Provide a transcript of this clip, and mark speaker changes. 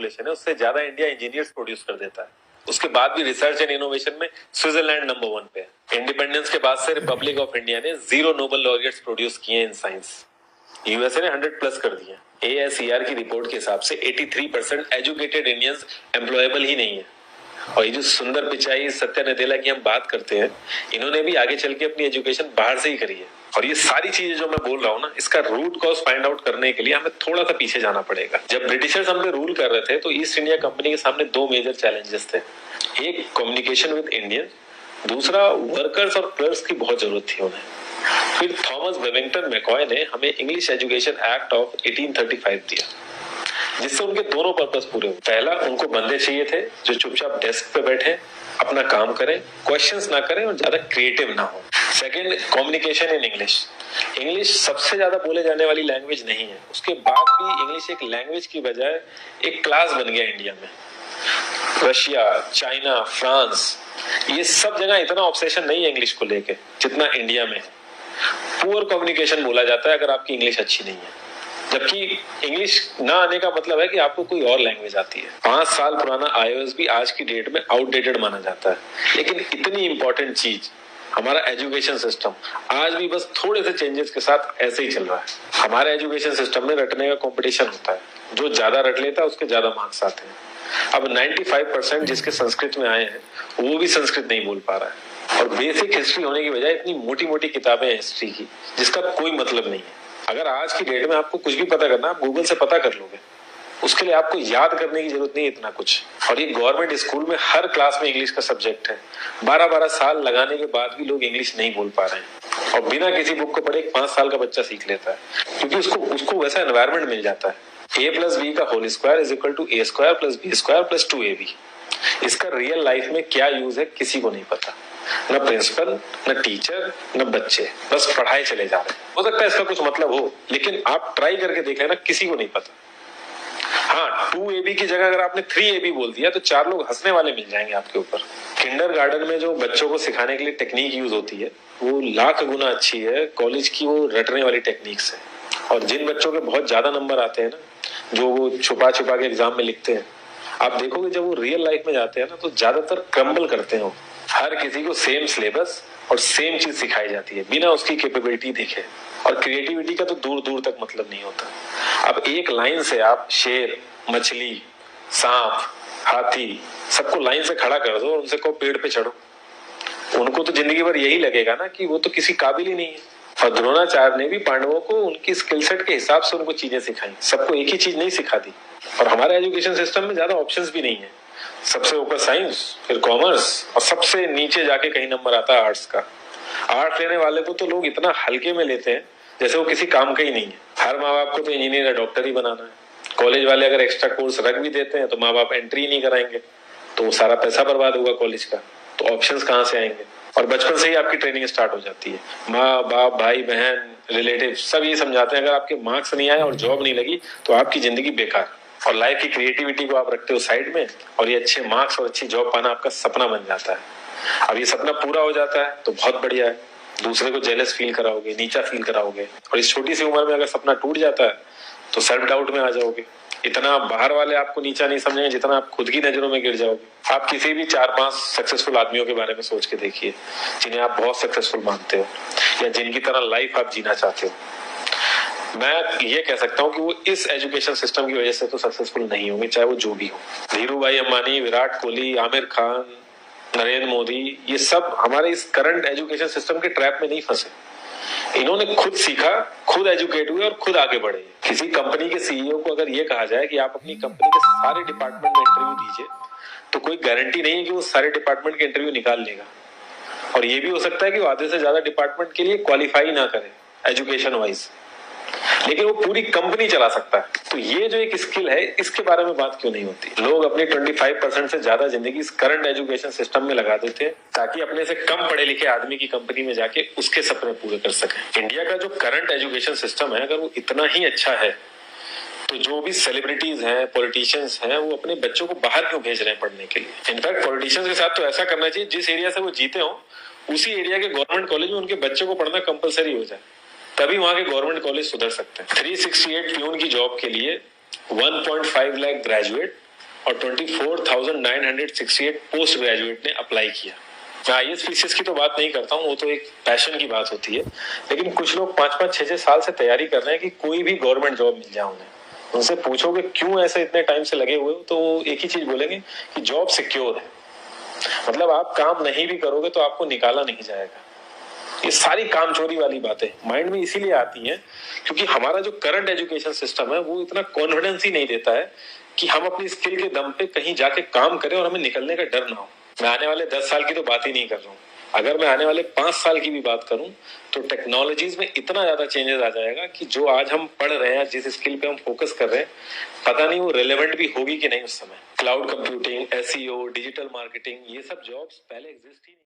Speaker 1: Population है उससे ज्यादा इंडिया इंजीनियर्स प्रोड्यूस कर देता है। उसके बाद भी रिसर्च एंड इनोवेशन में स्विट्जरलैंड नंबर 1 पे है। इंडिपेंडेंस के बाद से रिपब्लिक ऑफ इंडिया ने 0 नोबेल लॉरियट्स प्रोड्यूस किए इन साइंस। यूएसए ने 100+ कर दिए। ASER की रिपोर्ट के हिसाब से 83% एजुकेटेड इंडियंस एम्प्लॉयबल ही नहीं है। और ये जो सुंदर पिचाई सत्या नदेला की हम बात करते हैं, इन्होंने भी आगे चल के अपनी एजुकेशन बाहर से ही करी है। और ये सारी चीजें जो मैं बोल रहा हूँ ना, इसका रूट कॉज फाइंड आउट करने के लिए हमें थोड़ा सा पीछे जाना पड़ेगा। जब ब्रिटिशर्स हम पे रूल कर रहे थे तो ईस्ट इंडिया कंपनी के सामने 2 मेजर चैलेंजेस थे। एक कम्युनिकेशन विद इंडियन, दूसरा वर्कर्स और क्लर्क्स की बहुत जरूरत थी उन्हें। फिर थॉमस वेलिंगटन मैकॉय ने हमें इंग्लिश एजुकेशन एक्ट ऑफ 1835 दिया, जिससे उनके दोनों पर्पस पूरे हुए। पहला, उनको बंदे चाहिए थे जो चुपचाप डेस्क पे बैठे, अपना काम करें, क्वेश्चंस ना करें और ज्यादा क्रिएटिव ना हो। Second, communication in English. English सबसे ज्यादा बोले जाने वाली लैंग्वेज नहीं है, उसके बाद भी इंग्लिश एक लैंग्वेज की बजाय एक क्लास बन गया इंडिया में। रशिया, चाइना, फ्रांस, ये सब जगह इतना ऑब्सेशन नहीं है इंग्लिश को लेके जितना इंडिया में है। पुअर कम्युनिकेशन बोला जाता है अगर आपकी इंग्लिश अच्छी नहीं है, जबकि इंग्लिश ना आने का मतलब है कि आपको कोई और लैंग्वेज आती है। 5 साल पुराना iOS भी आज की डेट में आउटडेटेड माना जाता है। लेकिन इतनी इंपॉर्टेंट चीज हमारा एजुकेशन सिस्टम आज भी बस थोड़े से चेंजेस के साथ ऐसे ही चल रहा है। हमारे एजुकेशन सिस्टम में रटने का कंपटीशन होता है, जो ज्यादा रट लेता है उसके ज्यादा मार्क्स आते हैं। अब 95% जिसके संस्कृत में आए हैं वो भी संस्कृत नहीं बोल पा रहा है। और बेसिक हिस्ट्री होने की बजाय इतनी मोटी मोटी किताबें हैं हिस्ट्री की जिसका कोई मतलब नहीं है। अगर आज की डेट में आपको कुछ भी पता करना, आप गूगल से पता कर लोगे, उसके लिए आपको याद करने की जरूरत नहीं है इतना कुछ। और ये गवर्नमेंट स्कूल में हर क्लास में इंग्लिश का सब्जेक्ट है। 12-12 साल लगाने के बाद भी लोग इंग्लिश नहीं बोल पा रहे हैं और बिना किसी बुक को पढ़े 5 साल का बच्चा सीख लेता है, क्योंकि उसको वैसा एनवायरमेंट मिल जाता है। a+b का whole square is equal to a² + b² + 2ab। इसका रियल लाइफ में क्या यूज है किसी को नहीं पता, न प्रिंसिपल, न टीचर, न बच्चे, बस पढ़ाई चले जा रहे हैं। हो सकता है इसका कुछ मतलब हो, लेकिन आप ट्राई करके देख लेना, किसी को नहीं पता। हाँ, 2ab की जगह अगर आपने 3ab बोल दिया तो 4 लोग हंसने वाले मिल जाएंगे आपके ऊपर। किंडरगार्टन में जो बच्चों को सिखाने के लिए टेक्निक यूज होती है वो लाख गुना अच्छी है कॉलेज की वो रटने वाली टेक्निक से। और जिन बच्चों के बहुत ज्यादा नंबर आते हैं ना, जो वो छुपा छुपा के एग्जाम में लिखते हैं, आप देखोगे जब वो रियल लाइफ में जाते हैं ना तो ज्यादातर क्रम्बल करते हैं। हर किसी को सेम सिलेबस और सेम चीज सिखाई जाती है बिना उसकी कैपेबिलिटी देखे। और क्रिएटिविटी का तो दूर दूर तक मतलब नहीं होता। अब एक लाइन से आप शेर, मछली, सांप, हाथी सबको लाइन से खड़ा कर दो और उनसे कहो पेड़ पे चढ़ो, उनको तो जिंदगी भर यही लगेगा ना कि वो तो किसी काबिल ही नहीं है। और द्रोणाचार्य ने भी पांडवों को उनकी स्किल सेट के हिसाब से उनको चीजें सिखाई, सबको एक ही चीज नहीं सिखा दी। और हमारे एजुकेशन सिस्टम में ज्यादा ऑप्शंस भी नहीं है। सबसे ऊपर साइंस, फिर कॉमर्स और सबसे नीचे जाके कहीं नंबर आता है आर्ट्स का। आर्ट्स लेने वाले को तो लोग इतना हल्के में लेते हैं जैसे वो किसी काम का ही नहीं है। हर माँ बाप को तो इंजीनियर या डॉक्टर ही बनाना है। कॉलेज वाले अगर एक्स्ट्रा कोर्स रख भी देते हैं तो माँ बाप एंट्री नहीं कराएंगे, तो वो सारा पैसा बर्बाद होगा कॉलेज का। तो ऑप्शंस कहाँ से आएंगे? और बचपन से ही आपकी ट्रेनिंग स्टार्ट हो जाती है। माँ बाप, भाई बहन, रिलेटिव सब ये समझाते हैं अगर आपके मार्क्स नहीं आए और जॉब नहीं लगी तो आपकी जिंदगी बेकार। और लाइफ की क्रिएटिविटी को आप रखते हो साइड में और ये अच्छे मार्क्स और अच्छी जॉब पाना आपका सपना बन जाता है। अब ये सपना पूरा हो जाता है तो बहुत बढ़िया है, दूसरे को जेलस फील कराओगे, नीचा फील कराओगे। और इस छोटी सी उम्र में अगर सपना टूट जाता है तो सेल्फ डाउट में आ जाओगे। इतना बाहर वाले आपको नीचा नहीं समझेंगे जितना आप खुद की नजरों में गिर जाओगे। आप किसी भी 4-5 सक्सेसफुल आदमियों के बारे में सोच के देखिए जिन्हें आप बहुत सक्सेसफुल मानते हो या जिनकी तरह लाइफ आप जीना चाहते हो। मैं ये कह सकता हूँ कि वो इस एजुकेशन सिस्टम की वजह से तो सक्सेसफुल नहीं होंगे, चाहे वो जो भी हो। धीरू भाई अंबानी, विराट कोहली, आमिर खान, नरेंद्र मोदी, ये सब हमारे इस करंट एजुकेशन सिस्टम के ट्रैप में नहीं फंसे। इन्होंने खुद सीखा, खुद एजुकेट हुए और खुद आगे बढ़े। किसी कंपनी के सीईओ को अगर ये कहा जाए कि आप अपनी कंपनी के सारे डिपार्टमेंट में इंटरव्यू दीजिए तो कोई गारंटी नहीं है कि वो सारे डिपार्टमेंट के इंटरव्यू निकाल लेगा। और ये भी हो सकता है कि वो आधे से ज्यादा डिपार्टमेंट के लिए क्वालिफाई ना करे एजुकेशन वाइज, लेकिन वो पूरी कंपनी चला सकता है। तो ये जो एक स्किल है इसके बारे में बात क्यों नहीं होती? लोग अपनी 25% से ज्यादा जिंदगी इस करंट एजुकेशन सिस्टम में लगा देते हैं ताकि अपने से कम पढ़े लिखे आदमी की कंपनी में जाके उसके सपने पूरे कर सके। इंडिया का जो करंट एजुकेशन सिस्टम है अगर वो इतना ही अच्छा है तो जो भी सेलिब्रिटीज हैं, पॉलिटिशियंस हैं, वो अपने बच्चों को बाहर क्यों भेज रहे हैं पढ़ने के लिए? इनफैक्ट पॉलिटिशियंस के साथ तो ऐसा करना चाहिए जिस एरिया से वो जीते हो उसी एरिया के गवर्नमेंट कॉलेज में उनके बच्चों को पढ़ना कंपलसरी हो जाए, तभी वहां के गवर्नमेंट कॉलेज सुधर सकते हैं। 368 प्यून की जॉब के लिए 1.5 लाख ग्रेजुएट और 24,968 पोस्ट ग्रेजुएट ने अप्लाई किया। मैं आईएएस पीसीएस की तो बात नहीं करता हूँ, वो तो एक पैशन की बात होती है, लेकिन कुछ लोग 5-5, 6-6 साल से तैयारी कर रहे हैं कि कोई भी गवर्नमेंट जॉब मिल जाए उन्हें। उनसे पूछोगे क्यों ऐसे इतने टाइम से लगे हुए हो, तो एक ही चीज बोलेंगे कि जॉब सिक्योर है। मतलब आप काम नहीं भी करोगे तो आपको निकाला नहीं जाएगा। ये सारी कामचोरी वाली बातें माइंड में इसीलिए आती हैं क्योंकि हमारा जो करंट एजुकेशन सिस्टम है वो इतना कॉन्फिडेंस ही नहीं देता है कि हम अपनी स्किल के दम पे कहीं जाके काम करें और हमें निकलने का डर ना हो। मैं आने वाले 10 साल की तो बात ही नहीं कर रहा हूँ, अगर मैं आने वाले 5 साल की भी बात करूं तो टेक्नोलॉजीज में इतना ज्यादा चेंजेस आ जाएगा कि जो आज हम पढ़ रहे हैं, जिस स्किल पे हम फोकस कर रहे हैं, पता नहीं वो रेलेवेंट भी होगी कि नहीं उस समय। Cloud computing, SEO, digital marketing, ये सब जॉब्स पहले एग्जिस्ट ही नहीं।